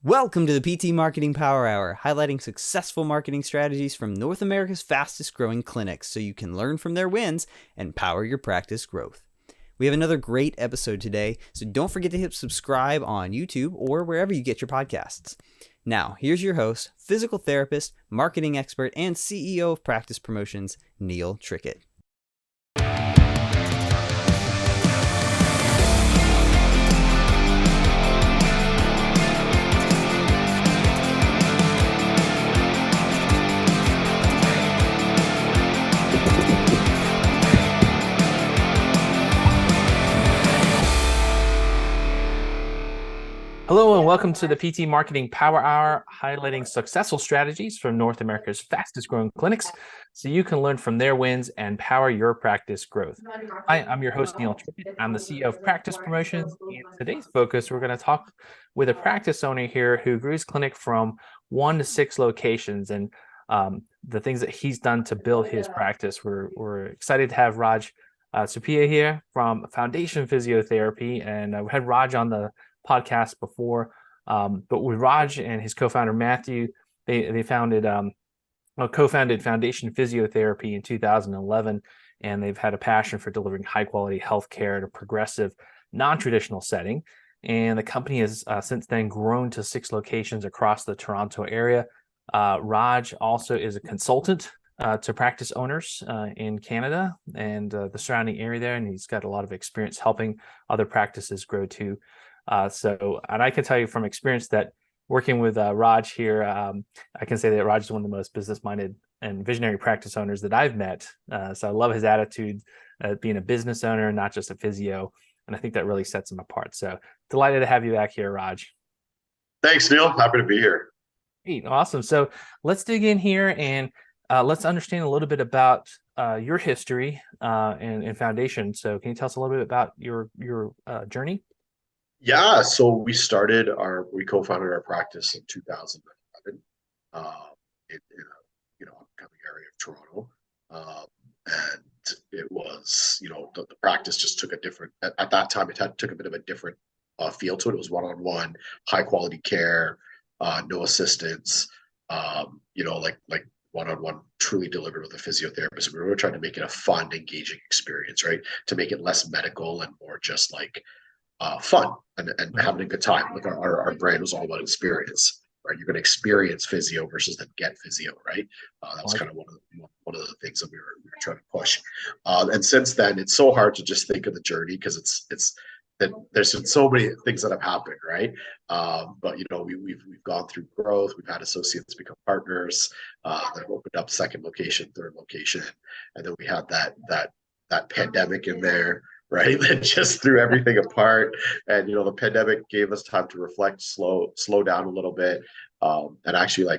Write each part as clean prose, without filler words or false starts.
Welcome to the PT Marketing Power Hour, highlighting successful marketing strategies from North America's fastest growing clinics so you can learn from their wins and power your practice growth. We have another great episode today, so don't forget to hit subscribe on YouTube or wherever you get your podcasts. Now, here's your host, physical therapist, marketing expert, and CEO of Practice Promotions, Neil Trickett. Hello and welcome to the PT Marketing Power Hour, highlighting successful strategies from North America's fastest growing clinics so you can learn from their wins and power your practice growth. Hi, I'm your host, Neil Trickett. I'm the CEO of Practice Promotions. In today's focus, we're going to talk with a practice owner here who grew his clinic from 1 to 6 locations and the things that he's done to build his practice. We're excited to have Raj Suppiah here from Foundation Physiotherapy, and we had Raj on the podcast before, but with Raj and his co-founder Matthew, they co-founded Foundation Physiotherapy in 2011, and they've had a passion for delivering high quality healthcare in a progressive, non-traditional setting. And the company has since then grown to 6 locations across the Toronto area. Raj also is a consultant to practice owners in Canada and the surrounding area there, and he's got a lot of experience helping other practices grow too. And I can tell you from experience that working with Raj here, I can say that Raj is one of the most business-minded and visionary practice owners that I've met. So I love his attitude, being a business owner, not just a physio. And I think that really sets him apart. So delighted to have you back here, Raj. Thanks, Neil. Happy to be here. Great. Awesome. So let's dig in here and let's understand a little bit about your history and Foundation. So can you tell us a little bit about your journey? Yeah, so we co-founded our practice in 2011 in a upcoming area of Toronto, and it was the practice just took a different at that time took a bit of a different feel to it. It was one-on-one, high quality care, no assistance, like one-on-one, truly delivered with a physiotherapist. We were trying to make it a fun, engaging experience, right? To make it less medical and more just like fun and having a good time. Like our brand was all about experience, right? You're going to experience physio versus then get physio, right? That was kind of one of the things that we were trying to push. And since then, it's so hard to just think of the journey because it's that there's been so many things that have happened, right? But we've gone through growth. We've had associates become partners. That opened up second location, third location, and then we had that pandemic in there, right? That just threw everything apart. And the pandemic gave us time to reflect, slow down a little bit, and actually,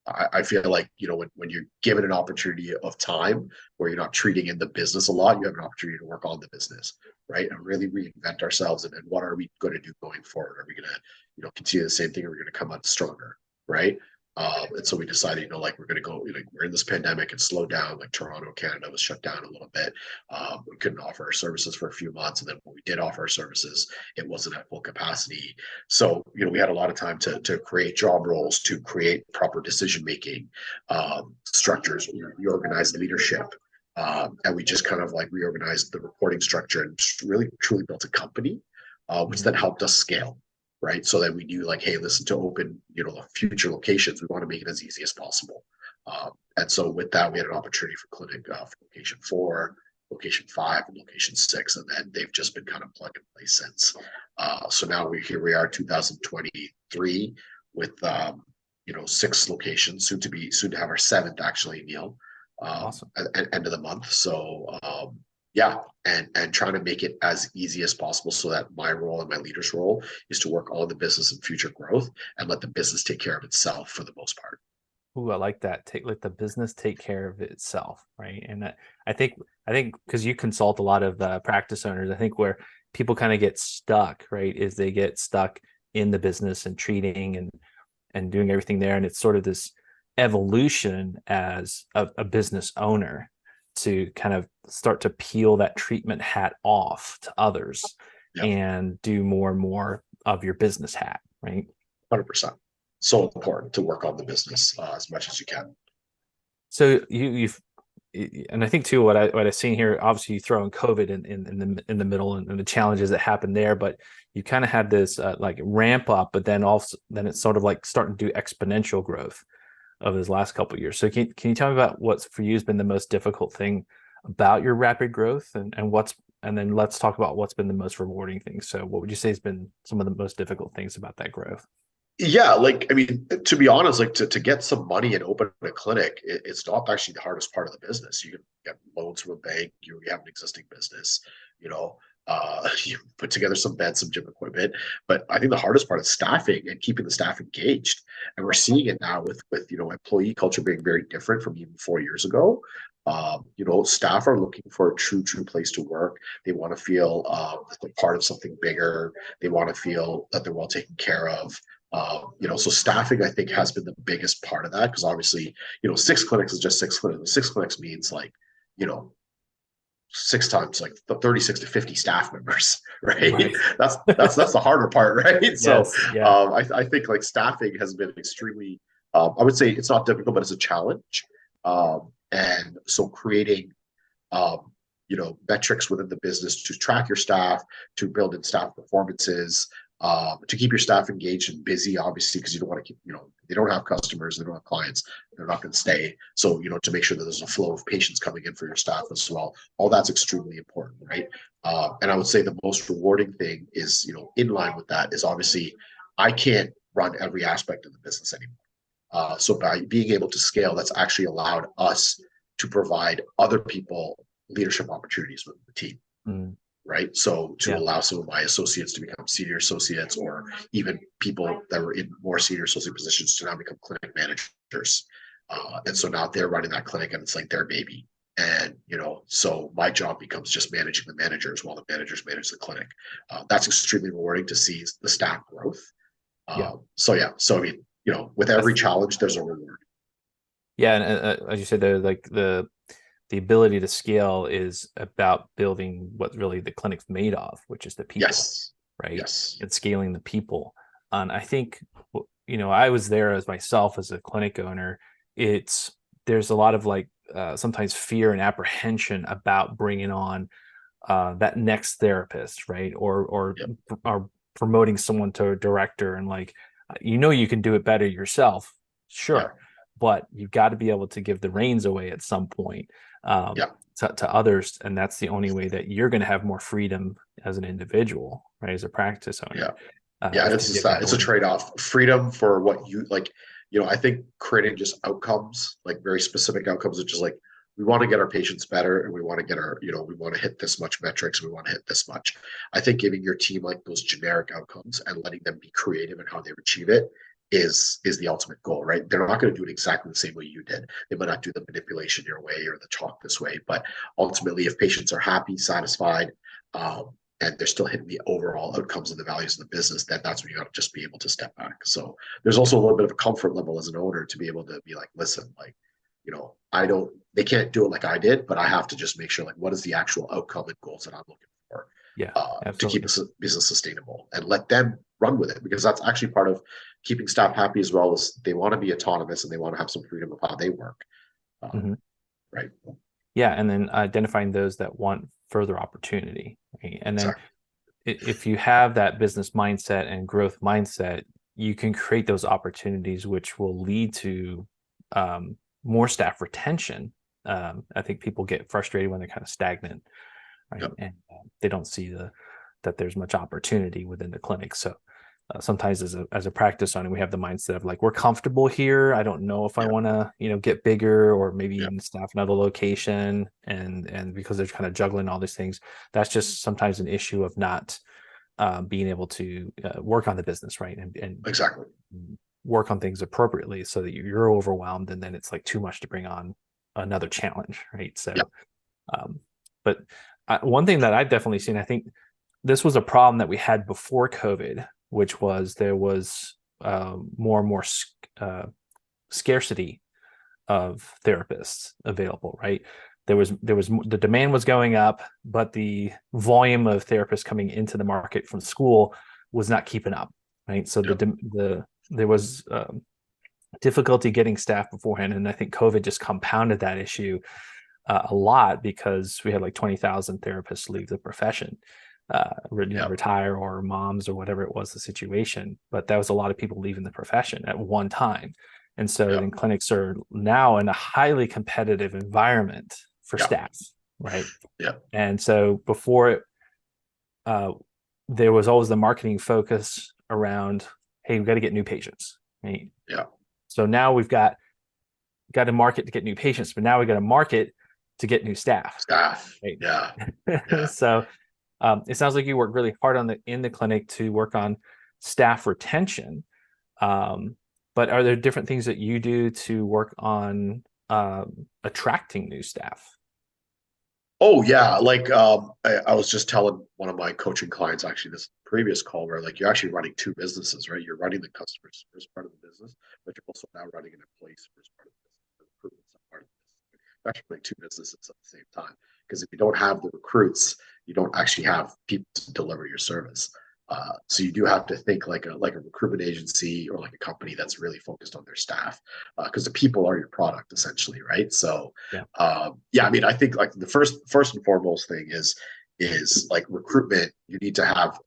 I feel like when you're given an opportunity of time where you're not treating in the business a lot, you have an opportunity to work on the business, right? And really reinvent ourselves. And what are we going to do going forward? Are we going to continue the same thing, or are we going to come out stronger, right? And so we decided, we're going to go, we're in this pandemic and slow down. Like Toronto, Canada was shut down a little bit. We couldn't offer our services for a few months. And then when we did offer our services, it wasn't at full capacity. So, we had a lot of time to create job roles, to create proper decision-making structures, reorganize leadership. And we just kind of reorganized the reporting structure and really truly built a company, which then helped us scale. Right. So that we knew hey, listen, to open, the future locations, we want to make it as easy as possible. And so with that, we had an opportunity for clinic for location 4, location 5, and location 6. And then they've just been kind of plug and play since. So now we are 2023 with, 6 locations, soon to have our 7th actually, Neil, Awesome. At end of the month. So, yeah, and trying to make it as easy as possible so that my role and my leader's role is to work on the business and future growth and let the business take care of itself for the most part. Ooh, I like that. Let the business take care of itself, right? And I think because you consult a lot of practice owners, I think where people kind of get stuck, right, is they get stuck in the business and treating and doing everything there, and it's sort of this evolution as a business owner to kind of start to peel that treatment hat off to others. Yep. And do more and more of your business hat, right? 100%. So important to work on the business as much as you can. So you've, and I think too, what I've seen here, obviously you throw in COVID in the middle and the challenges that happened there, but you kind of had this like ramp up, but then then it's sort of like starting to do exponential growth of this last couple of years. So can you tell me about what's for you has been the most difficult thing about your rapid growth, and then let's talk about what's been the most rewarding thing. So what would you say has been some of the most difficult things about that growth? Yeah, like, I mean, to be honest, like to get some money and open a clinic, it's not actually the hardest part of the business. You can get loans from a bank, you have an existing business, you know, you put together some beds, some gym equipment. But I think the hardest part is staffing and keeping the staff engaged. And we're seeing it now with employee culture being very different from even 4 years ago. Staff are looking for a true place to work. They want to feel that they're part of something bigger. They want to feel that they're well taken care of. So staffing, I think, has been the biggest part of that, because obviously, 6 clinics is just 6 clinics. 6 clinics means like, 6 times like 36 to 50 staff members, right? That's the harder part, right? Yes, so yeah. I think like staffing has been extremely, I would say it's not difficult, but it's a challenge. And so creating, metrics within the business to track your staff, to build in staff performances, to keep your staff engaged and busy, obviously, because you don't want to keep, they don't have customers, they don't have clients, they're not going to stay. So, to make sure that there's a flow of patients coming in for your staff as well. All that's extremely important, right? And I would say the most rewarding thing is, in line with that is obviously I can't run every aspect of the business anymore. So by being able to scale, that's actually allowed us to provide other people leadership opportunities within the team. Mm. Right. So to allow some of my associates to become senior associates, or even people that were in more senior associate positions to now become clinic managers. And so now they're running that clinic and it's like their baby. And, so my job becomes just managing the managers while the managers manage the clinic. That's extremely rewarding to see the staff growth. So I mean, with every challenge, there's a reward. Yeah. And as you said, the ability to scale is about building what really the clinic's made of, which is the people. Yes. Right. Yes. And scaling the people. And I think, I was there as myself as a clinic owner. There's a lot of sometimes fear and apprehension about bringing on that next therapist, right? Or promoting someone to a director, and you can do it better yourself. Sure. Yeah. But you've got to be able to give the reins away at some point to others. And that's the only way that you're going to have more freedom as an individual, right? As a practice owner. Yeah. It's a trade-off. Freedom for what you like, I think creating just outcomes, like very specific outcomes, which is like, we want to get our patients better and we want to get we want to hit this much metrics. We want to hit this much. I think giving your team like those generic outcomes and letting them be creative in how they achieve it is the ultimate goal, right? They're not going to do it exactly the same way you did. They might not do the manipulation your way or the talk this way, but ultimately, if patients are happy, satisfied, and they're still hitting the overall outcomes and the values of the business, then that's when you got to just be able to step back. So there's also a little bit of a comfort level as an owner to be able to be like, listen, they can't do it like I did, but I have to just make sure, what is the actual outcome and goals that I'm looking for, to keep the business sustainable, and let them run with it, because that's actually part of keeping staff happy as well. As they want to be autonomous and they want to have some freedom of how they work. Right. Yeah. And then identifying those that want further opportunity. Right? And then if you have that business mindset and growth mindset, you can create those opportunities, which will lead to more staff retention. I think people get frustrated when they're kind of stagnant, right? And they don't see that there's much opportunity within the clinic. So sometimes as a practice owner, we have the mindset of we're comfortable here. I don't know if I want to, get bigger, or maybe even staff another location. And because they're kind of juggling all these things, that's just sometimes an issue of not being able to work on the business, right? And exactly work on things appropriately, so that you're overwhelmed and then it's too much to bring on another challenge, right? So, but one thing that I've definitely seen, I think this was a problem that we had before COVID, which was there was more and more scarcity of therapists available, right? There was the demand was going up, but the volume of therapists coming into the market from school was not keeping up, right? So the there was difficulty getting staff beforehand, and I think COVID just compounded that issue a lot, because we had like 20,000 therapists leave the profession, retire, or moms, or whatever it was the situation. But that was a lot of people leaving the profession at one time. And so then clinics are now in a highly competitive environment for staff, right? Yeah. And so before there was always the marketing focus around, hey, we've got to get new patients, right? Yeah. So now we've got to market to get new patients, but now we got to market to get new staff. Right? Yeah. So it sounds like you work really hard in the clinic to work on staff retention. But are there different things that you do to work on attracting new staff? Oh yeah, like I was just telling one of my coaching clients actually this previous call, where like you're actually running two businesses, right? You're running the customer service part of the business, but you're also now running an employee service part of the business, the recruitment part of the business. You're actually running two businesses at the same time, because if you don't have the recruits, you don't actually have people to deliver your service. So you do have to think like a recruitment agency, or like a company that's really focused on their staff, because the people are your product essentially, right? So I mean, I think like the first and foremost thing is like recruitment. You need to have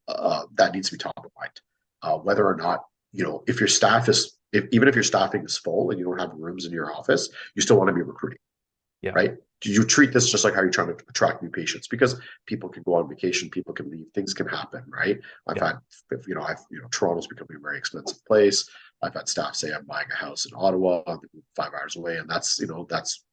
that needs to be top of mind, whether or not, if your staff is, even if your staffing is full and you don't have rooms in your office, you still want to be recruiting, right? You treat this just like how you're trying to attract new patients, because people can go on vacation, people can leave, things can happen, right? Toronto's becoming a very expensive place. I've had staff say, I'm buying a house in Ottawa, 5 hours away, and that's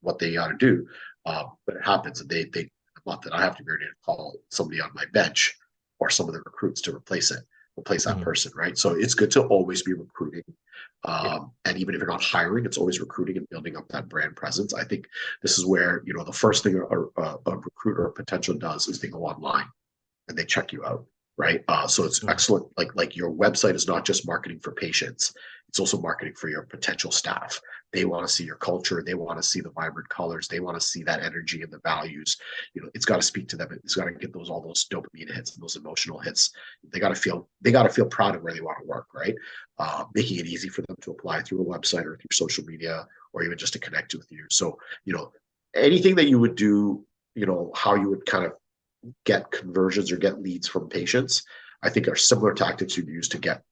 what they got to do. But it happens, and they a month that I have to be ready to call somebody on my bench or some of the recruits to replace that person, right? So it's good to always be recruiting. And even if you're not hiring, it's always recruiting and building up that brand presence. I think this is where, the first thing a recruiter or potential does is they go online and they check you out, right? So it's excellent. Like your website is not just marketing for patients, it's also marketing for your potential staff. They want to see your culture. They want to see the vibrant colors. They want to see that energy and the values. It's got to speak to them. It's got to get all those dopamine hits and those emotional hits. They got to feel proud of where they want to work, right? Making it easy for them to apply through a website or through social media, or even just to connect with you. So, anything that you would do, how you would kind of get conversions or get leads from patients, I think are similar tactics you'd use to get,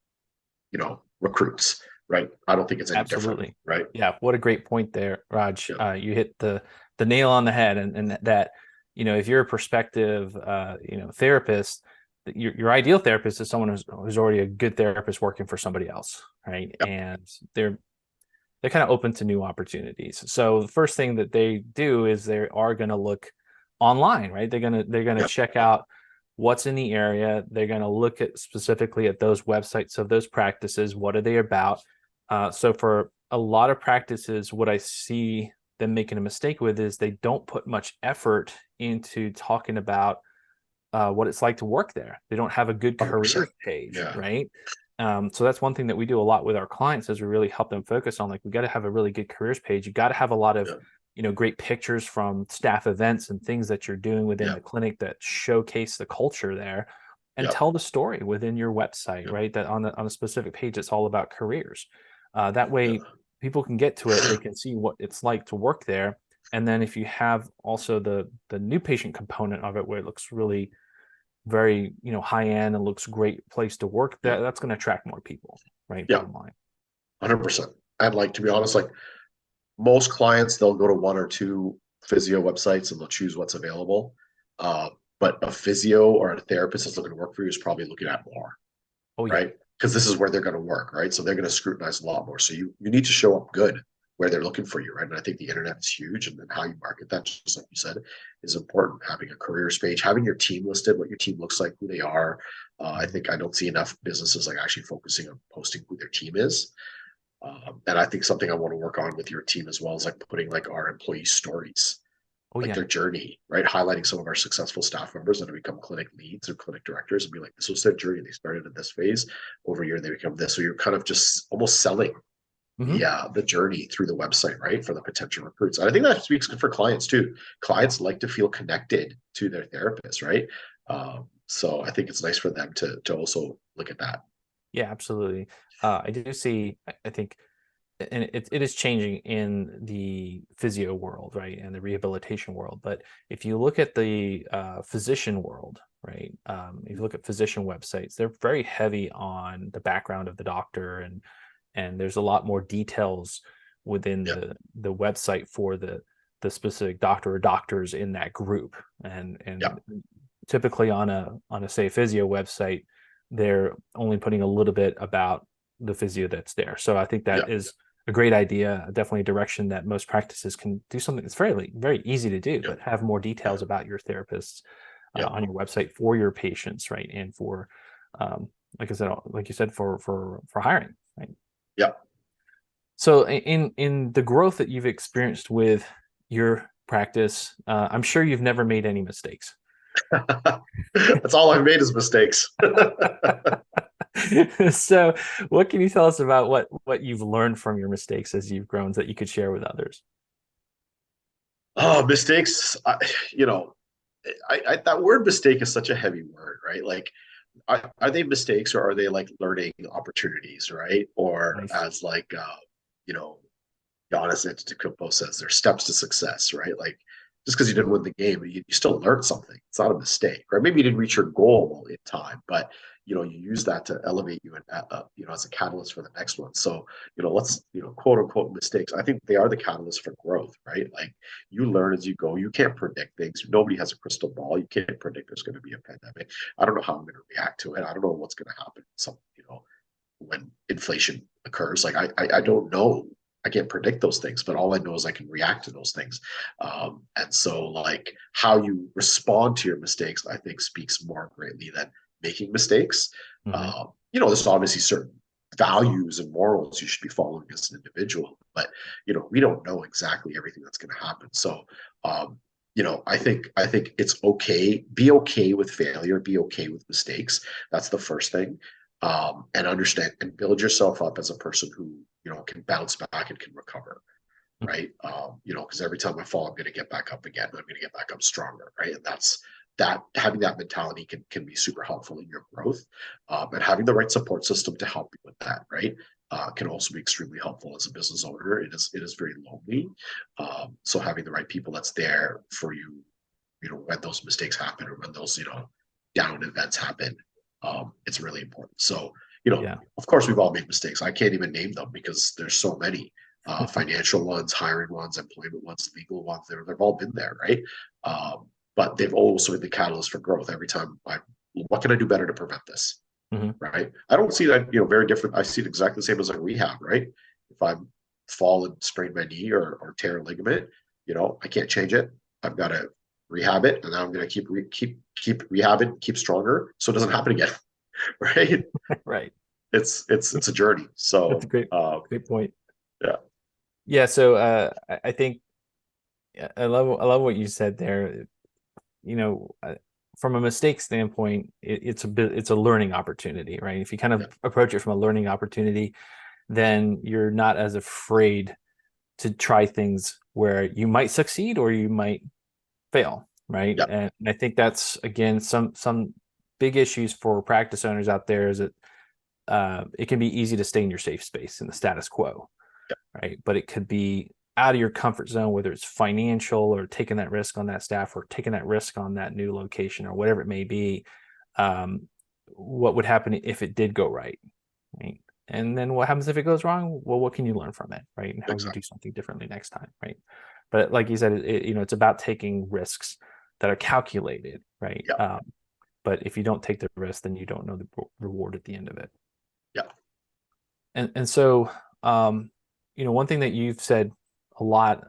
recruits, right? I don't think it's any different, right? Yeah, what a great point there, Raj. You hit the nail on the head, and that, if you're a prospective therapist, your ideal therapist is someone who's already a good therapist working for somebody else, right? And they're kind of open to new opportunities. So the first thing that they do is they are going to look online, right? They're going to check out what's in the area. They're going to look at specifically at those websites of those practices. What are they about? So for a lot of practices, what I see them making a mistake with is they don't put much effort into talking about what it's like to work there. They don't have a good career page, right? So that's one thing that we do a lot with our clients, is we really help them focus on, like, we got to have a really good careers page. You got to have a lot of great pictures from staff events and things that you're doing within the clinic that showcase the culture there, and tell the story within your website, right? That on a specific page, it's all about careers. That way people can get to it. They can see what it's like to work there. And then if you have also the new patient component of it, where it looks really very, high end and looks great place to work, that's going to attract more people, right? Yeah. 100%. And like, to be honest, like most clients, they'll go to one or two physio websites and they'll choose what's available. But a physio or a therapist that's looking to work for you is probably looking at more, right? Because this is where they're going to work, right? So they're going to scrutinize a lot more. So you need to show up good where they're looking for you, right? And I think the internet is huge, and then how you market that, just like you said, is important. Having a careers page, having your team listed, what your team looks like, who they are. I think I don't see enough businesses like actually focusing on posting who their team is. And I think something I want to work on with your team as well is like putting like our employee stories, their journey, right? Highlighting some of our successful staff members that have become clinic leads or clinic directors, and be like, this was their journey. They started at this phase. Over a year, they become this. So you're kind of just almost selling the journey through the website, right? For the potential recruits. And I think that speaks good for clients too. Clients like to feel connected to their therapist, right? So I think it's nice for them to also look at that. Yeah, absolutely. I do see, I think, and it is changing in the physio world, right, and the rehabilitation world. But if you look at the physician world, right, if you look at physician websites, they're very heavy on the background of the doctor, and there's a lot more details within Yeah, the website for the specific doctor or doctors in that group. yeah, And typically on a say physio website, they're only putting a little bit about the physio that's there. So I think yeah, that is a great idea, definitely a direction that most practices can do something that's very easy to do, yeah, but have more yeah, details about your therapists yeah, on your website for your patients, right? And for, like I said, like you said, for hiring, right? yeah. So in the growth that you've experienced with your practice, I'm sure you've never made any mistakes. That's all I've made is mistakes. So what can you tell us about what you've learned from your mistakes as you've grown that you could share with others? Oh, mistakes. You know, that word mistake is such a heavy word, right? Like, are they mistakes or are they like learning opportunities, right? Or Nice. as like, you know, Giannis Antetokounmpo says, there's steps to success, right? Like, just because you didn't win the game, you still learned something. It's not a mistake, right? Maybe you didn't reach your goal in time, but you use that to elevate you and as a catalyst for the next one. So let's quote unquote mistakes. I think they are the catalyst for growth, right? Like you learn as you go. You can't predict things. Nobody has a crystal ball. You can't predict there's going to be a pandemic. I don't know how I'm going to react to it. I don't know what's going to happen. When inflation occurs, like I don't know. I can't predict those things, but all I know is I can react to those things. And so, like, how you respond to your mistakes, I think, speaks more greatly than making mistakes. Mm-hmm. There's obviously certain values and morals you should be following as an individual, but we don't know exactly everything that's going to happen. So, I think it's okay. Be okay with failure. Be okay with mistakes. That's the first thing. And understand and build yourself up as a person who can bounce back and can recover, right? Because every time I fall, I'm going to get back up again. I'm going to get back up stronger, right? And that having that mentality can be super helpful in your growth, and having the right support system to help you with that, right? Can also be extremely helpful as a business owner. It is very lonely, so having the right people that's there for you, when those mistakes happen or when those down events happen, it's really important. So, Yeah. of course, we've all made mistakes. I can't even name them because there's so many financial ones, hiring ones, employment ones, legal ones. They've all been there, right? But they've also been the catalyst for growth. Every time, what can I do better to prevent this? Mm-hmm. Right? I don't see that very different. I see it exactly the same as like rehab, right? If I fall and sprain my knee or tear a ligament, I can't change it. I've got to rehab it, and then I'm going to keep rehabbing, keep stronger, so it doesn't happen again. Right? Right. It's a journey. That's a So great point. yeah, Yeah. So I think I love what you said there. From a mistake standpoint, it's a learning opportunity, right? If you kind yeah, of approach it from a learning opportunity, then you're not as afraid to try things where you might succeed or you might fail, right? yeah, And I think that's again some big issues for practice owners out there is that it can be easy to stay in your safe space in the status quo, yeah, right? But it could be out of your comfort zone, whether it's financial or taking that risk on that staff or taking that risk on that new location or whatever it may be. What would happen if it did go right? Right. And then what happens if it goes wrong? Well, what can you learn from it, right? And how can you exactly. do something differently next time, right? But like you said, it's about taking risks that are calculated, right? Yeah, But if you don't take the risk, then you don't know the reward at the end of it. yeah, And so, one thing that you've said a lot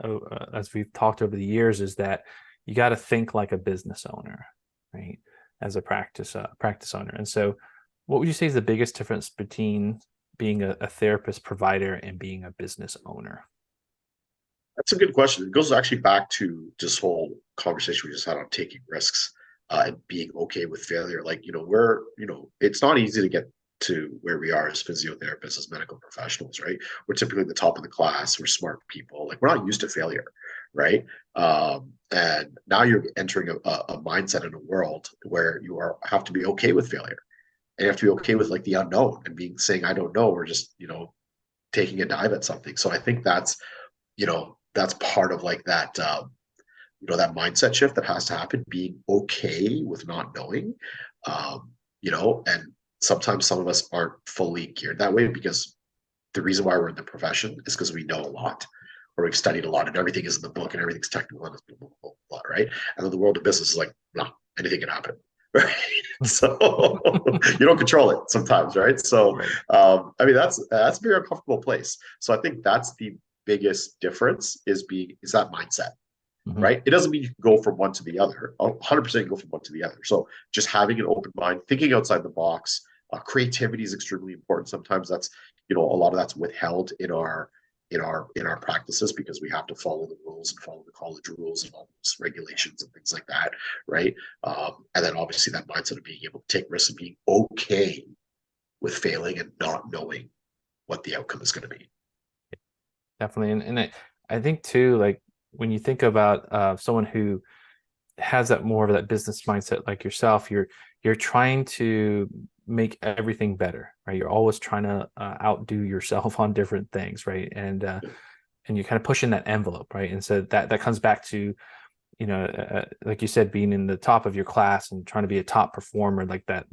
as we've talked over the years is that you got to think like a business owner, right? As a practice owner. And so, what would you say is the biggest difference between being a therapist provider and being a business owner? that's a good question. It goes actually back to this whole conversation we just had on taking risks, and being okay with failure. Like, it's not easy to get to where we are as physiotherapists, as medical professionals, right? We're typically the top of the class. We're smart people. Like, we're not used to failure, right? And now you're entering a mindset in a world where have to be okay with failure. and you have to be okay with like the unknown and saying, I don't know, or just, taking a dive at something. So I think that's part of like that, that mindset shift that has to happen, being okay with not knowing, and sometimes some of us aren't fully geared that way, because the reason why we're in the profession is because we know a lot, or we've studied a lot, and everything is in the book and everything's technical and it's blah, blah, blah, blah, right? And then the world of business is like, no, anything can happen. Right. So you don't control it sometimes, right? So I mean, that's a very uncomfortable place. So I think that's the biggest difference is that mindset. Right? It doesn't mean you can go from one to the other. 100% go from one to the other. So just having an open mind, thinking outside the box, creativity is extremely important. Sometimes that's, a lot of that's withheld in our practices, because we have to follow the rules and follow the college rules and all those regulations and things like that, right? And then obviously that mindset of being able to take risks and being okay with failing and not knowing what the outcome is going to be. Definitely. And I think too, like when you think about someone who has that more of that business mindset like yourself, you're trying to make everything better, right? You're always trying to outdo yourself on different things, right? And you're kind of pushing that envelope, right? And so that comes back to, like you said, being in the top of your class and trying to be a top performer, like that.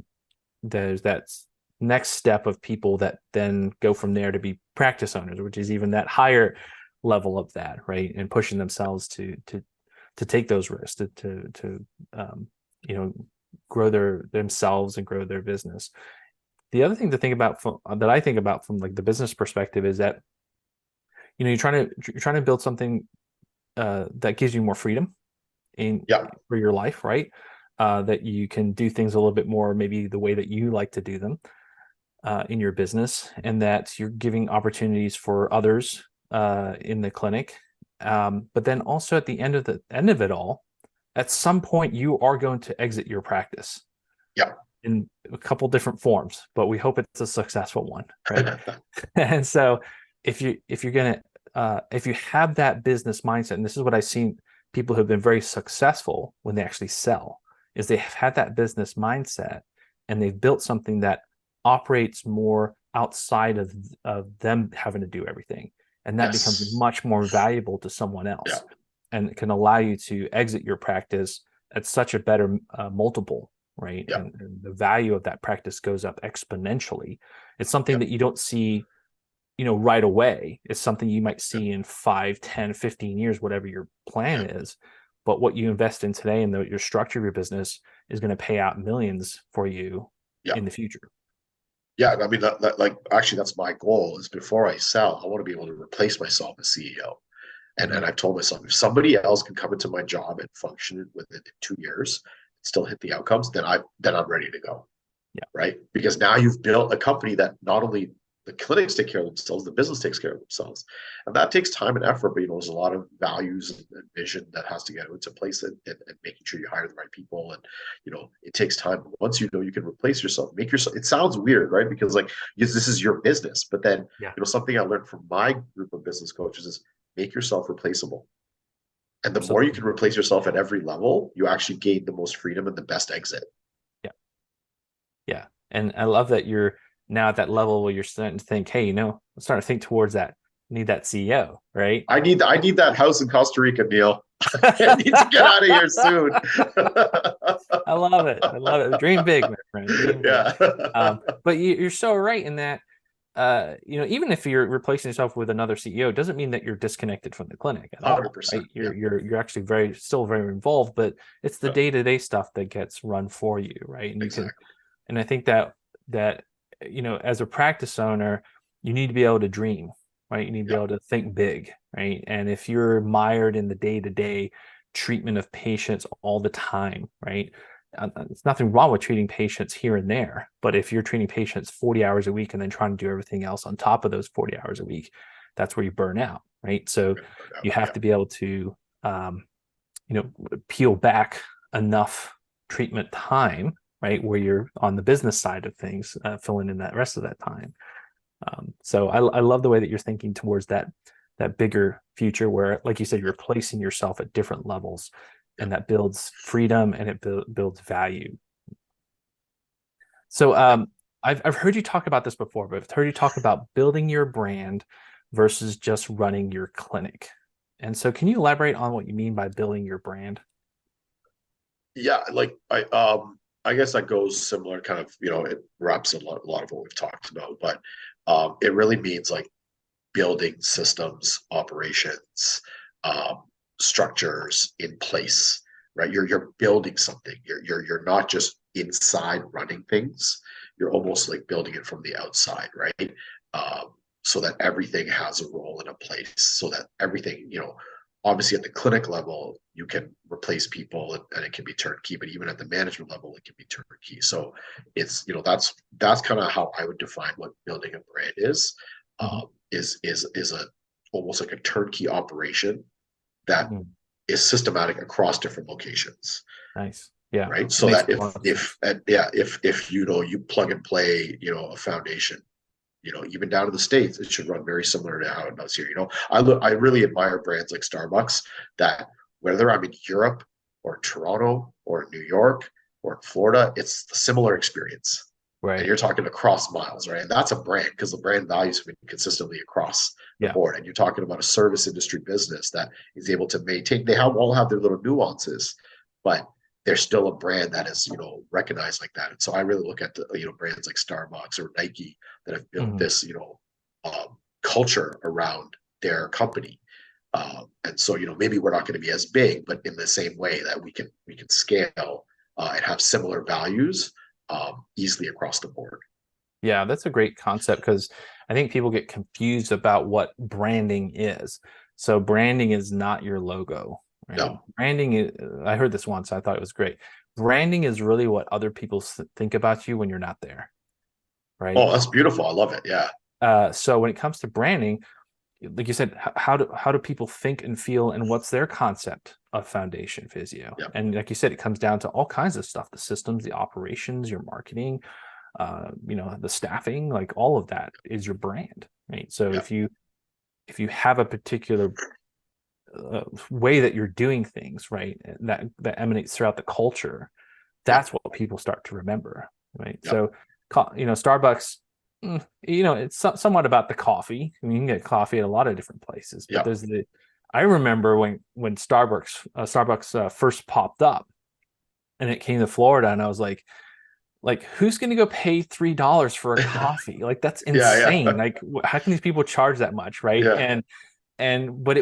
There's that next step of people that then go from there to be practice owners, which is even that higher level of that, right? And pushing themselves to take those risks, to grow themselves and grow their business. The other thing to think about that I think about from like the business perspective is that, you're trying to build something that gives you more freedom for your life, right? That you can do things a little bit more, maybe the way that you like to do them in your business, and that you're giving opportunities for others in the clinic. But then also at the end of it all, at some point you are going to exit your practice. Yeah. In a couple different forms, but we hope it's a successful one, right? And so if you have that business mindset, and this is what I've seen people who have been very successful when they actually sell, is they have had that business mindset and they've built something that operates more outside of them having to do everything. And that becomes much more valuable to someone else, and it can allow you to exit your practice at such a better multiple, right? And the value of that practice goes up exponentially. It's something that you don't see, right away. It's something you might see in 5, 10, 15 years, whatever your plan is. But what you invest in today and your structure of your business is going to pay out millions for you in the future. Yeah, I mean, like actually, that's my goal. Is before I sell, I want to be able to replace myself as CEO. And I've told myself, if somebody else can come into my job and function within 2 years, still hit the outcomes, then I'm ready to go. Yeah. Right. Because now you've built a company that not only the clinics take care of themselves, the business takes care of themselves. And that takes time and effort, but there's a lot of values and vision that has to get into place, and making sure you hire the right people. And, it takes time. But once you can replace yourself, it sounds weird, right? Because like, this is your business. But then, something I learned from my group of business coaches is make yourself replaceable. And the more you can replace yourself at every level, you actually gain the most freedom and the best exit. Yeah. Yeah. And I love that you're now at that level where you're starting to think, hey, I'm starting to think towards that. I need that CEO, right? I need that house in Costa Rica, Neil. I need to get out of here soon. I love it. Dream big, my friend. Dream big. But you're so right in that, even if you're replacing yourself with another CEO, it doesn't mean that you're disconnected from the clinic at all. 100%. Right? You're actually still very involved, but it's the day-to-day stuff that gets run for you, right? And and I think that as a practice owner, you need to be able to dream, right? You need to be able to think big, right? And if you're mired in the day-to-day treatment of patients all the time, right? There's nothing wrong with treating patients here and there, but if you're treating patients 40 hours a week and then trying to do everything else on top of those 40 hours a week, that's where you burn out, right? So you have to be able to, peel back enough treatment time, right, where you're on the business side of things, filling in that rest of that time. So I love the way that you're thinking towards that bigger future where, like you said, you're placing yourself at different levels, and that builds freedom and it builds value. So I've heard you talk about this before, but I've heard you talk about building your brand versus just running your clinic. And so can you elaborate on what you mean by building your brand? Yeah, like I guess that goes similar kind of, it wraps a lot of what we've talked about, but it really means like building systems, operations, um, structures in place, right? You're building something. You're not just inside running things. You're almost like building it from the outside, right? So that everything has a role and a place, so that everything, obviously at the clinic level, you can replace people and it can be turnkey, but even at the management level, it can be turnkey. So it's, that's kind of how I would define what building a brand is. Mhm. Is a almost like a turnkey operation that Mhm. is systematic across different locations, Nice. Yeah. right? It So makes that a lot of sense. if you plug and play, a foundation, even down in the States, it should run very similar to how it does here. I really admire brands like Starbucks that whether I'm in Europe or Toronto or New York or Florida, it's a similar experience. And Right. you're talking across miles, right? And that's a brand because the brand values have been consistently across the Yeah. board. And you're talking about a service industry business that is able to maintain, they all have their little nuances, but they're still a brand that is, recognized like that. And so I really look at the, brands like Starbucks or Nike that have built Mhm. this, culture around their company. And so, maybe we're not going to be as big, but in the same way that we can scale and have similar values easily across the board. Yeah, that's a great concept because I think people get confused about what branding is. So branding is not your logo, right? No. Branding is, I heard this once, I thought it was great. Branding is really what other people think about you when you're not there, right? Oh, that's beautiful. I love it. Yeah. So when it comes to branding, like you said, how do people think and feel, and what's their concept of foundation physio? Yeah. And like you said, it comes down to all kinds of stuff: the systems, the operations, your marketing, the staffing, like all of that is your brand, right? So Yeah. if you have a particular way that you're doing things, right, that emanates throughout the culture, Yeah. that's what people start to remember, right? Yeah. So, Starbucks, it's somewhat about the coffee. I mean, you can get coffee at a lot of different places, but Yeah. there's I remember when Starbucks first popped up, and it came to Florida, and I was like, who's going to go pay $3 for a coffee? Like, that's Yeah. insane. Like, how can these people charge that much, right? Yeah. But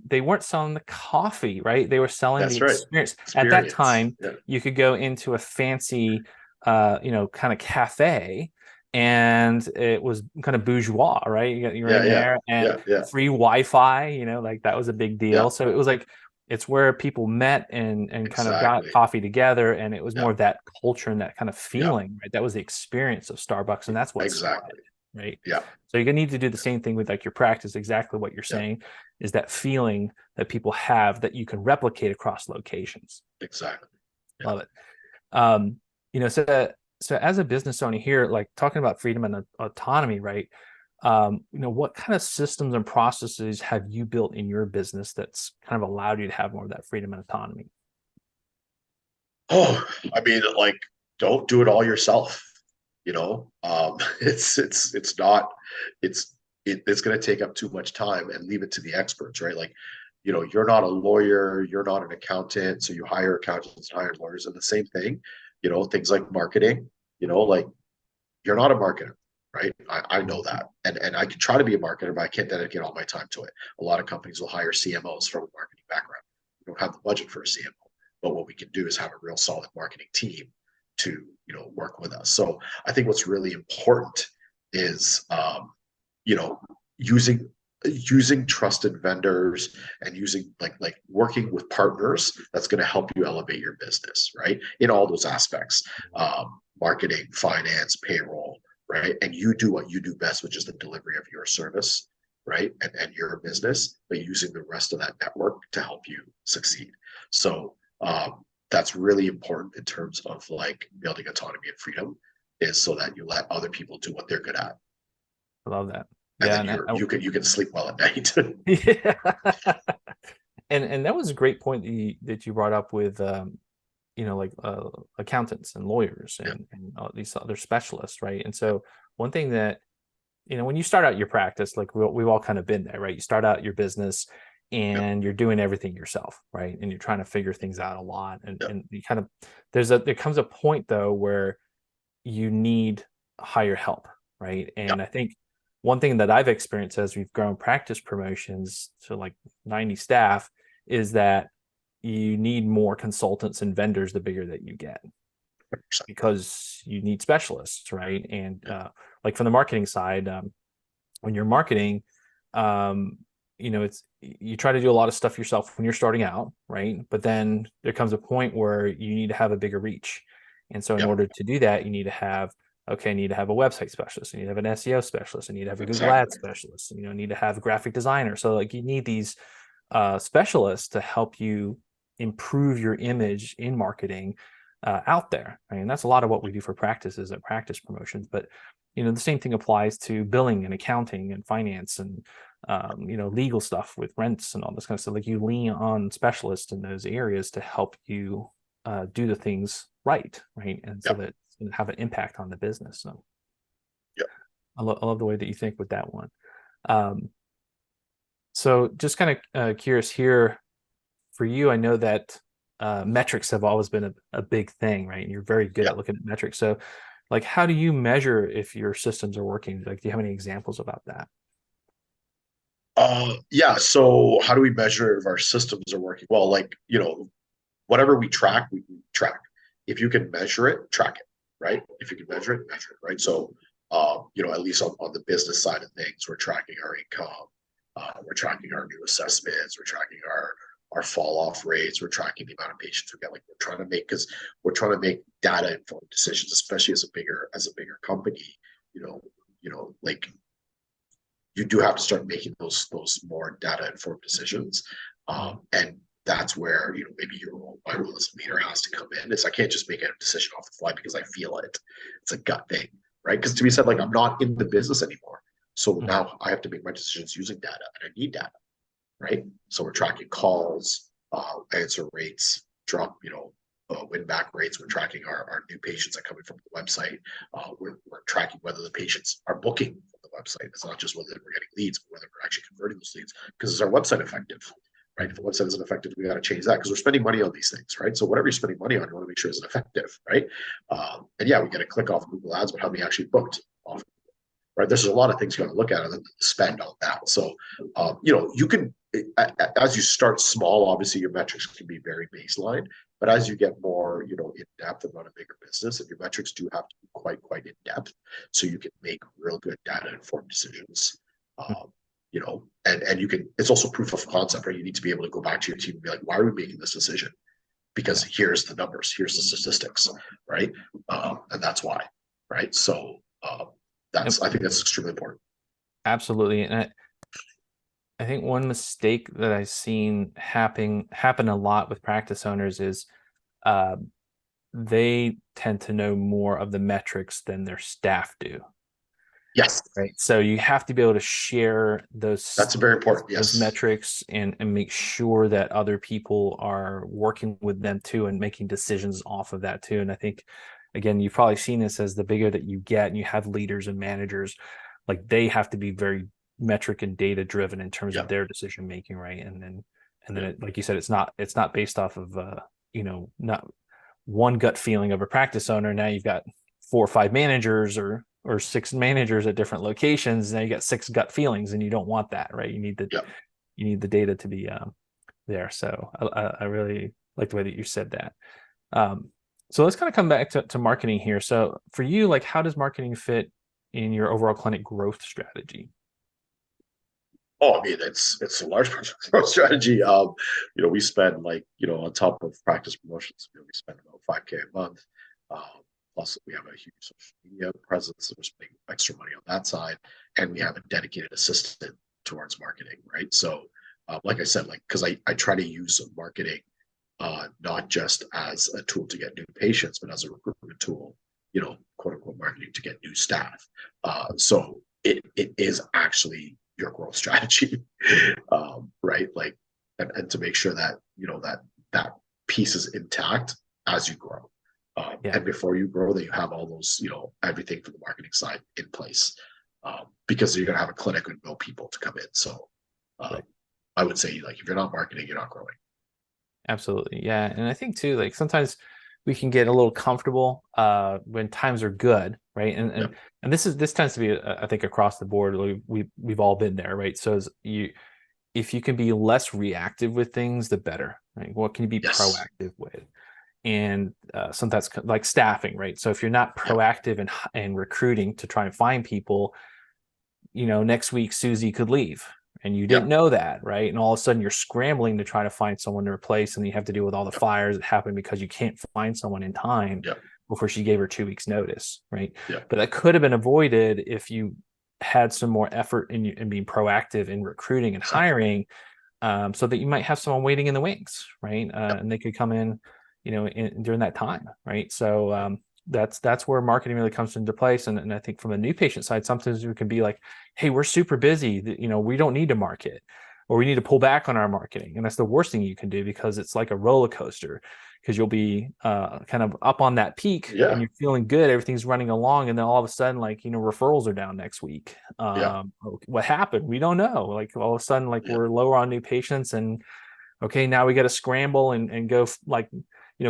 they weren't selling the coffee, right? They were selling the That's right. experience. At that Experience. time, Yeah. you could go into a fancy kind of cafe, and it was kind of bourgeois, right? You're Yeah. in Yeah. there, and Yeah. Yeah. free Wi-Fi, like that was a big Yeah. deal. So it was like it's where people met and kind of got Exactly. coffee together, and it was Yeah. more of that culture and that kind of Yeah. feeling, right? That was the experience of Starbucks, and that's what spread, Exactly. right? Yeah. So you're gonna need to do the same thing with like your practice. Exactly what you're Yeah. saying is that feeling that people have that you can replicate across locations. Exactly. Yeah. Love it. Um, so as a business owner here, like talking about freedom and autonomy, right? What kind of systems and processes have you built in your business that's kind of allowed you to have more of that freedom and autonomy? Oh, I mean, like, don't do it all yourself. It's not, it's going to take up too much time, and leave it to the experts, right? Like, you're not a lawyer, you're not an accountant, so you hire accountants and hire lawyers, and the same thing, things like marketing, like, you're not a marketer, right? I know that. And I can try to be a marketer, but I can't dedicate all my time to it. A lot of companies will hire CMOs from a marketing background. We don't have the budget for a CMO. But what we can do is have a real solid marketing team to, work with us. So I think what's really important is, you know, using using trusted vendors and using like working with partners that's going to help you elevate your business, right, in all those aspects, marketing, finance, payroll, right? And you do what you do best, which is the delivery of your service, right, and your business, but using the rest of that network to help you succeed. So that's really important in terms of like building autonomy and freedom, is so that you let other people do what they're good at, I love that. and Yeah, then you can sleep well at night. yeah. And that was a great point that you brought up with like accountants and lawyers and all these other specialists, right? And so one thing that, when you start out your practice, like we've all kind of been there, right? You start out your business and you're doing everything yourself, right? And you're trying to figure things out a lot. And you kind of, there comes a point though where you need higher help, right? And I think one thing that I've experienced as we've grown practice promotions to like 90 staff is that you need more consultants and vendors the bigger that you get, because you need specialists, right? And like from the marketing side, when you're marketing, it's, you try to do a lot of stuff yourself when you're starting out, right? But then there comes a point where you need to have a bigger reach. And so in order to do that, you need to have, a website specialist, you need to have an SEO specialist, you need to have a Google Ads specialist, need to have a graphic designer. So like you need these specialists to help you improve your image in marketing out there. I mean, that's a lot of what we do for practices at practice promotions, but the same thing applies to billing and accounting and finance and legal stuff with rents and all this kind of stuff. Like you lean on specialists in those areas to help you do the things right, and so that it's going to have an impact on the business. So I love the way that you think with that one. So just kind of curious here for you, I know that metrics have always been a big thing, right? And you're very good at looking at metrics. So like, how do you measure if your systems are working? Like, do you have any examples about that? So how do we measure if our systems are working? Well, like, whatever we track, we track. If you can measure it, track it, right? If you can measure it, right? So, at least on the business side of things, we're tracking our income, we're tracking our new assessments, we're tracking our fall off rates, we're tracking the amount of patients we get. Like we're trying to make data informed decisions, especially as a bigger company. Like you do have to start making those more data informed decisions, and that's where maybe my role as a leader has to come in. I can't just make a decision off the fly because I feel it. It's a gut thing, right? Because to be said, like I'm not in the business anymore, so now I have to make my decisions using data, and I need data, right? So we're tracking calls, answer rates, drop, win back rates. We're tracking our new patients that are coming from the website. We're tracking whether the patients are booking from the website. It's not just whether we're getting leads, but whether we're actually converting those leads. Because is our website effective? Right? If the website isn't effective, we got to change that because we're spending money on these things, right? So whatever you're spending money on, you want to make sure it's effective, right? We get a click off Google Ads, but how many actually booked off, right? There's a lot of things you got to look at and then spend on that. So, you can, as you start small, obviously your metrics can be very baseline, but as you get more, in depth and run a bigger business, and your metrics do have to be quite in depth, so you can make real good data informed decisions. And you can, it's also proof of concept, right? You need to be able to go back to your team and be like, why are we making this decision? Because here's the numbers, here's the statistics, right? And that's why, right? So I think that's extremely important. Absolutely. And I think one mistake that I've seen happen a lot with practice owners is they tend to know more of the metrics than their staff do. Yes. Right. So you have to be able to share those. That's very important. Yes. Those metrics and make sure that other people are working with them too and making decisions off of that too. And I think, again, you've probably seen this as the bigger that you get and you have leaders and managers, like they have to be very metric and data driven in terms of their decision making, right? And then it, like you said, it's not based off of not one gut feeling of a practice owner. Now you've got 4 or 5 managers or 6 managers at different locations. Now you got 6 gut feelings, and you don't want that, right? You need the data to be there. So I really like the way that you said that. So let's kind of come back to marketing here. So for you, like, how does marketing fit in your overall clinic growth strategy? Oh, I mean, it's a large part of the growth strategy. We spend on top of practice promotions, we spend about $5,000 a month. Plus, we have a huge social media presence, so we're spending extra money on that side, and we have a dedicated assistant towards marketing, right? So, like I said, because I try to use marketing not just as a tool to get new patients, but as a recruitment tool, quote unquote marketing to get new staff. So it is actually your growth strategy, right? Like, and to make sure that that piece is intact. as you grow. Yeah. And before you grow, that you have all those, everything from the marketing side in place, because you're going to have a clinic with no people to come in. So Right. I would say, like, if you're not marketing, you're not growing. Absolutely. Yeah. And I think too, like sometimes we can get a little comfortable when times are good, right? And this tends to be, I think, across the board. We've all been there, right? So if you can be less reactive with things, the better. Right? What can you be Yes. proactive with? And sometimes like staffing, right? So if you're not proactive in recruiting to try and find people, next week Susie could leave and you didn't know that, right? And all of a sudden you're scrambling to try to find someone to replace, and you have to deal with all the fires that happen because you can't find someone in time before she gave her 2 weeks notice, right? But that could have been avoided if you had some more effort in being proactive in recruiting and hiring, so that you might have someone waiting in the wings, right? And they could come in, during that time, right? So that's where marketing really comes into place. And I think from a new patient side, sometimes we can be like, hey, we're super busy, we don't need to market, or we need to pull back on our marketing. And that's the worst thing you can do, because it's like a roller coaster, because you'll be kind of up on that peak and you're feeling good, everything's running along, and then all of a sudden, like, referrals are down next week. What happened? We don't know. Like all of a sudden, like we're lower on new patients, and okay, now we got to scramble and go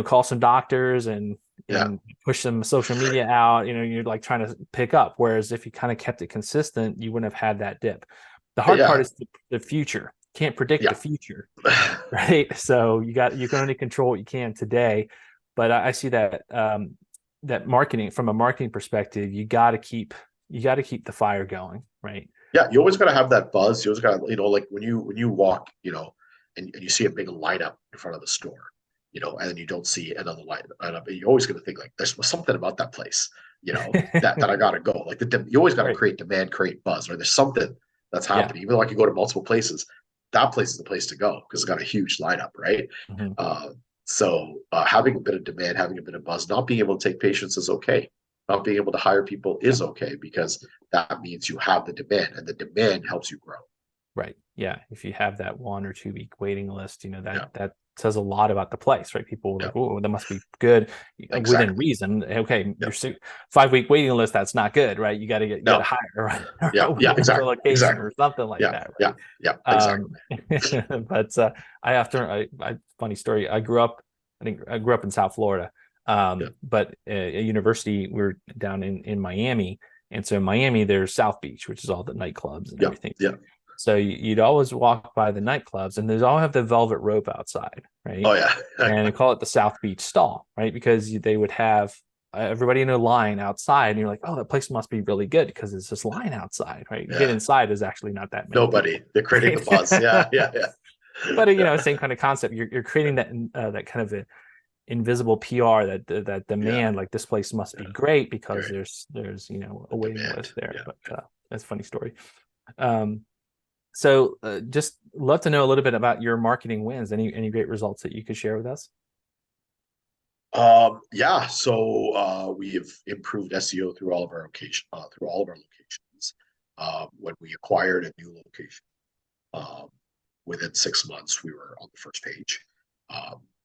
call some doctors and push some social media out. You're like trying to pick up. Whereas if you kind of kept it consistent, you wouldn't have had that dip. The hard part is the future. Can't predict the future, right? So you can only control what you can today. But I see that that marketing, from a marketing perspective, you got to keep the fire going, right? Yeah, you always got to have that buzz. You always got to, like when you walk, and you see a big lineup in front of the store, and then you don't see another lineup, you're always going to think, like, there's something about that place, that I got to go. Like you always got to create demand, create buzz, or there's something that's happening. Even though I can go to multiple places, that place is the place to go because it's got a huge lineup, right? So having a bit of demand, having a bit of buzz, not being able to take patients is okay. Not being able to hire people is okay, because that means you have the demand, and the demand helps you grow. Right. Yeah. If you have that 1 or 2 week waiting list, that says a lot about the place, right? People are like, oh, that must be good within reason. Okay, your 5-week waiting list, that's not good, right? You got to hire, right? Exactly. Location or something like that. Right? Exactly. But I funny story. I grew up in South Florida, but at university we were down in Miami, and so in Miami there's South Beach, which is all the nightclubs and everything. So you'd always walk by the nightclubs, and they all have the velvet rope outside, right? Oh yeah. And they call it the South Beach stall, right? Because they would have everybody in a line outside, and you're like, oh, that place must be really good because it's this line outside, right? You get inside, there's actually not that many. Nobody. They're creating the buzz. Yeah. But same kind of concept. You're creating that kind of invisible PR, that demand, like this place must be great because there's a waiting list there. But that's a funny story. So just love to know a little bit about your marketing wins. Any great results that you could share with us? So we've improved SEO through all of our locations. When we acquired a new location, within 6 months we were on the first page.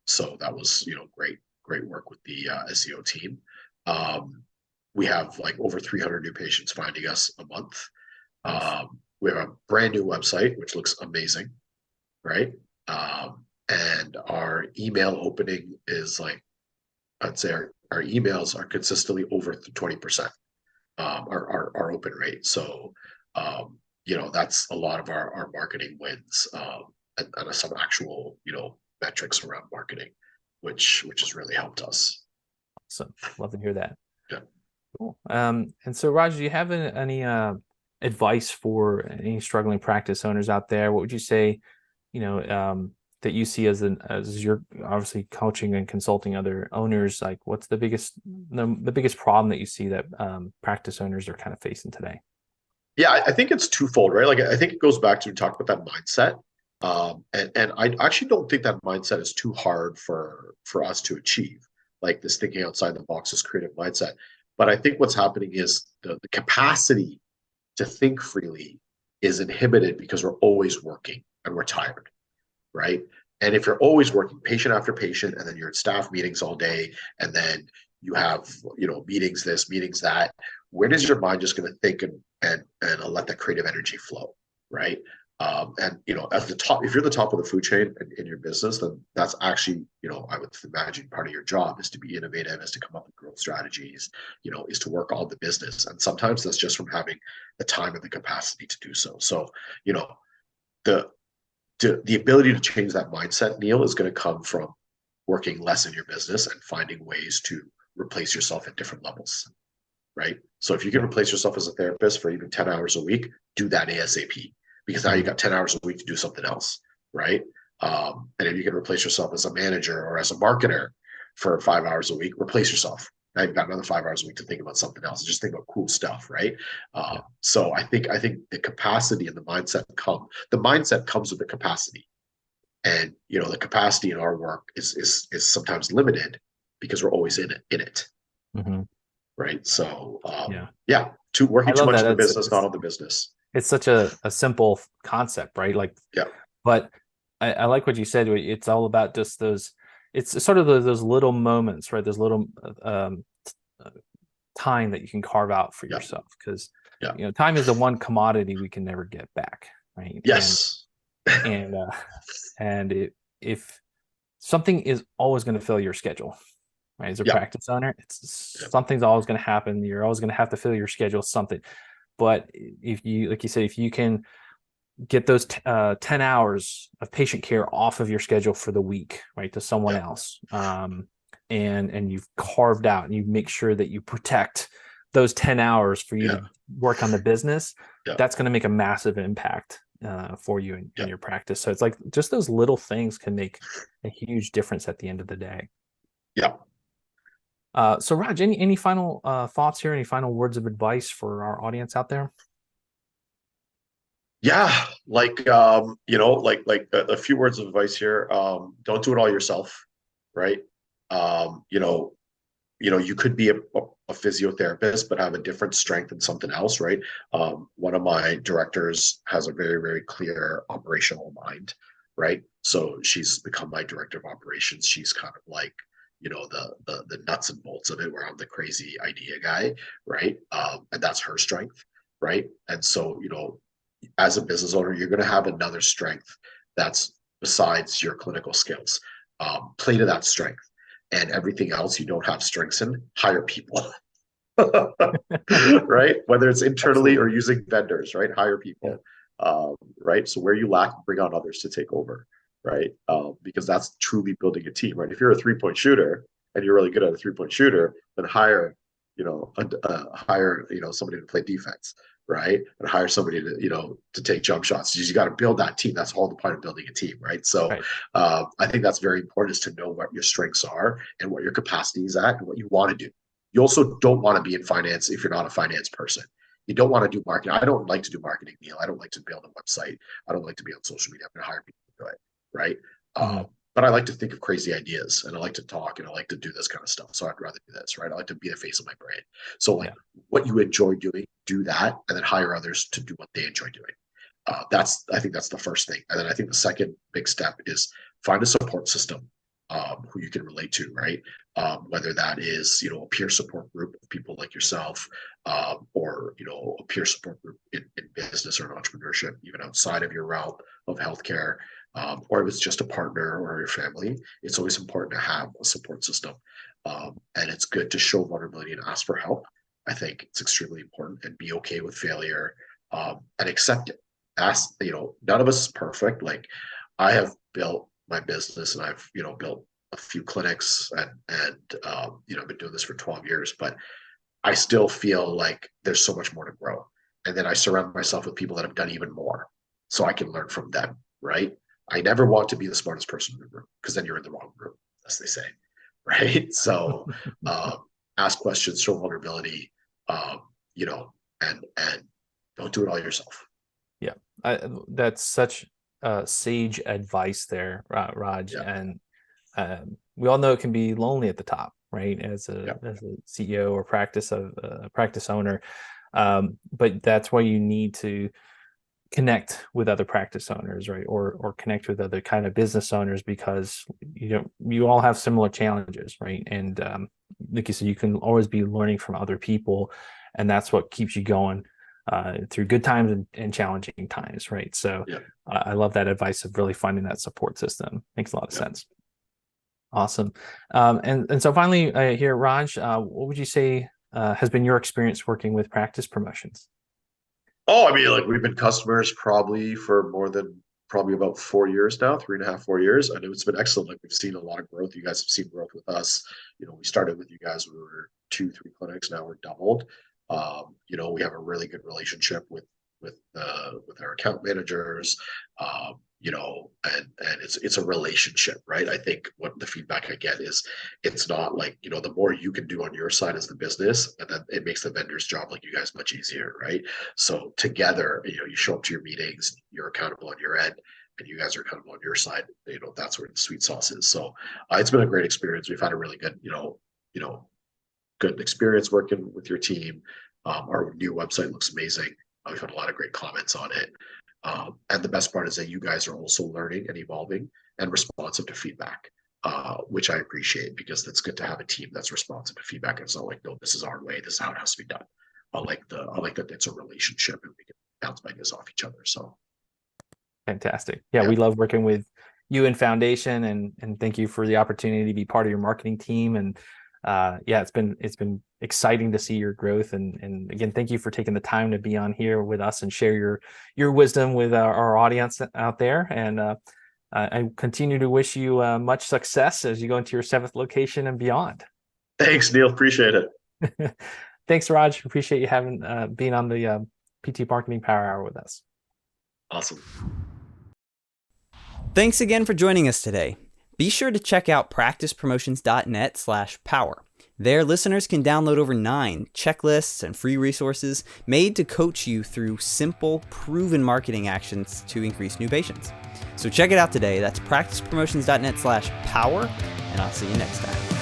So that was great work with the SEO team. We have like over 300 new patients finding us a month. We have a brand new website, which looks amazing, right? And our email opening is like, I'd say our emails are consistently over 20%, our open rate. So, that's a lot of our marketing wins, and some actual, metrics around marketing, which has really helped us. Awesome. Love to hear that. Yeah. Cool. And so, Raj, do you have any advice for any struggling practice owners out there? What would you say, that you see as you're obviously coaching and consulting other owners? Like, what's the biggest problem that you see that practice owners are kind of facing today? Yeah, I think it's twofold, right? Like, I think it goes back to talk about that mindset. And I actually don't think that mindset is too hard for us to achieve, like this thinking outside the box, this creative mindset. But I think what's happening is the capacity to think freely is inhibited because we're always working and we're tired, right? And if you're always working patient after patient, and then you're at staff meetings all day, and then you have, meetings this, meetings that, where is your mind just going to think and let that creative energy flow, right? And at the top, if you're the top of the food chain in your business, then that's actually, I would imagine part of your job is to be innovative, is to come up with growth strategies, is to work on the business. And sometimes that's just from having the time and the capacity to do so. So, the ability to change that mindset, Neil, is going to come from working less in your business and finding ways to replace yourself at different levels, right? So if you can replace yourself as a therapist for even 10 hours a week, do that ASAP, because now you got 10 hours a week to do something else, right? And if you can replace yourself as a manager or as a marketer for 5 hours a week, replace yourself. Now you've got another 5 hours a week to think about something else. Just think about cool stuff, right? So I think the capacity and the mindset comes with the capacity, and the capacity in our work is sometimes limited because we're always in it, Mm-hmm. right? So I working too love much that. in the business, not on the business. It's such a simple concept, right? Like, Yeah. But I like what you said. It's all about just those. It's sort of those little moments, right? Those little time that you can carve out for yourself, because time is the one commodity we can never get back, right? Yes. And if something is always going to fill your schedule, right? As a practice owner, something's always going to happen. You're always going to have to fill your schedule something. But if you, like you said, if you can get those 10 hours of patient care off of your schedule for the week, right, to someone else, and you've carved out, and you make sure that you protect those 10 hours for you to work on the business, that's going to make a massive impact for you in your practice. So it's like just those little things can make a huge difference at the end of the day. So Raj, any final thoughts here? Any final words of advice for our audience out there? Like a few words of advice here. Don't do it all yourself, right? You could be a physiotherapist, but have a different strength in something else, right? One of my directors has a very, very clear operational mind, right? So she's become my director of operations. She's kind of like, the nuts and bolts of it, where I'm the crazy idea guy, right? And that's her strength, right? And so, as a business owner, you're going to have another strength that's besides your clinical skills. Play to that strength, and everything else you don't have strengths in, hire people. Right? Whether it's internally or using vendors, right? Hire people. Right? So where you lack, bring on others to take over, right? Because that's truly building a team, right? If you're a 3-point shooter and you're really good at a 3-point shooter, then hire somebody to play defense, right? And hire somebody to take jump shots. You got to build that team. That's all the part of building a team, right? So I think that's very important, is to know what your strengths are and what your capacity is at and what you want to do. You also don't want to be in finance if you're not a finance person. You don't want to do marketing. I don't like to do marketing, Neil. I don't like to build a website. I don't like to be on social media. I'm going to hire people to do it, right? But I like to think of crazy ideas, and I like to talk, and I like to do this kind of stuff. So I'd rather do this, right? I like to be the face of my brand. So what you enjoy doing, do that, and then hire others to do what they enjoy doing. I think that's the first thing. And then I think the second big step is find a support system who you can relate to, right? Whether that is, a peer support group of people like yourself, or, a peer support group in business or in entrepreneurship, even outside of your realm of healthcare, or if it's just a partner or your family. It's always important to have a support system. And it's good to show vulnerability and ask for help. I think it's extremely important, and be okay with failure, and accept it. None of us is perfect. Like, I have built my business, and I've, built a few clinics, and I've been doing this for 12 years, but I still feel like there's so much more to grow. And then I surround myself with people that have done even more, so I can learn from them, right? I never want to be the smartest person in the room, because then you're in the wrong room, as they say, right? So ask questions, show vulnerability, and don't do it all yourself. Yeah, that's such sage advice there, Raj. And we all know it can be lonely at the top, right? As a CEO or practice owner, but that's why you need to connect with other practice owners, right? Or connect with other kind of business owners, because you all have similar challenges, right? And like you said, you can always be learning from other people, and that's what keeps you going through good times and challenging times, right? So Yeah. I love that advice of really finding that support system. Makes a lot of sense. Awesome. And so finally here, Raj, what would you say has been your experience working with practice promotions? Oh, I mean, like we've been customers probably for more than probably about 4 years now, 3.5, 4 years. And it's been excellent. Like we've seen a lot of growth. You guys have seen growth with us. We started with you guys, we were 2, 3 clinics. Now we're doubled. We have a really good relationship with our account managers. And it's a relationship, right? I think what the feedback I get is it's not like, the more you can do on your side as the business, and then it makes the vendor's job like you guys much easier, right? So together, you show up to your meetings, you're accountable on your end, and you guys are accountable on your side. That's where the sweet sauce is. So it's been a great experience. We've had a really good, good experience working with your team. Our new website looks amazing. We've had a lot of great comments on it. And the best part is that you guys are also learning and evolving and responsive to feedback, which I appreciate, because it's good to have a team that's responsive to feedback. And it's not like, no, this is our way, this is how it has to be done. I like that it's a relationship and we can bounce ideas off each other. So fantastic. Yeah, we love working with you and Foundation, and thank you for the opportunity to be part of your marketing team. And it's been exciting to see your growth, and again, thank you for taking the time to be on here with us and share your wisdom with our audience out there. And I continue to wish you much success as you go into your 7th location and beyond. Thanks, Neil. Appreciate it. Thanks, Raj. Appreciate you being on the PT Marketing Power Hour with us. Awesome. Thanks again for joining us today. Be sure to check out practicepromotions.net/power. There, listeners can download over 9 checklists and free resources made to coach you through simple, proven marketing actions to increase new patients. So check it out today. That's practicepromotions.net/power, and I'll see you next time.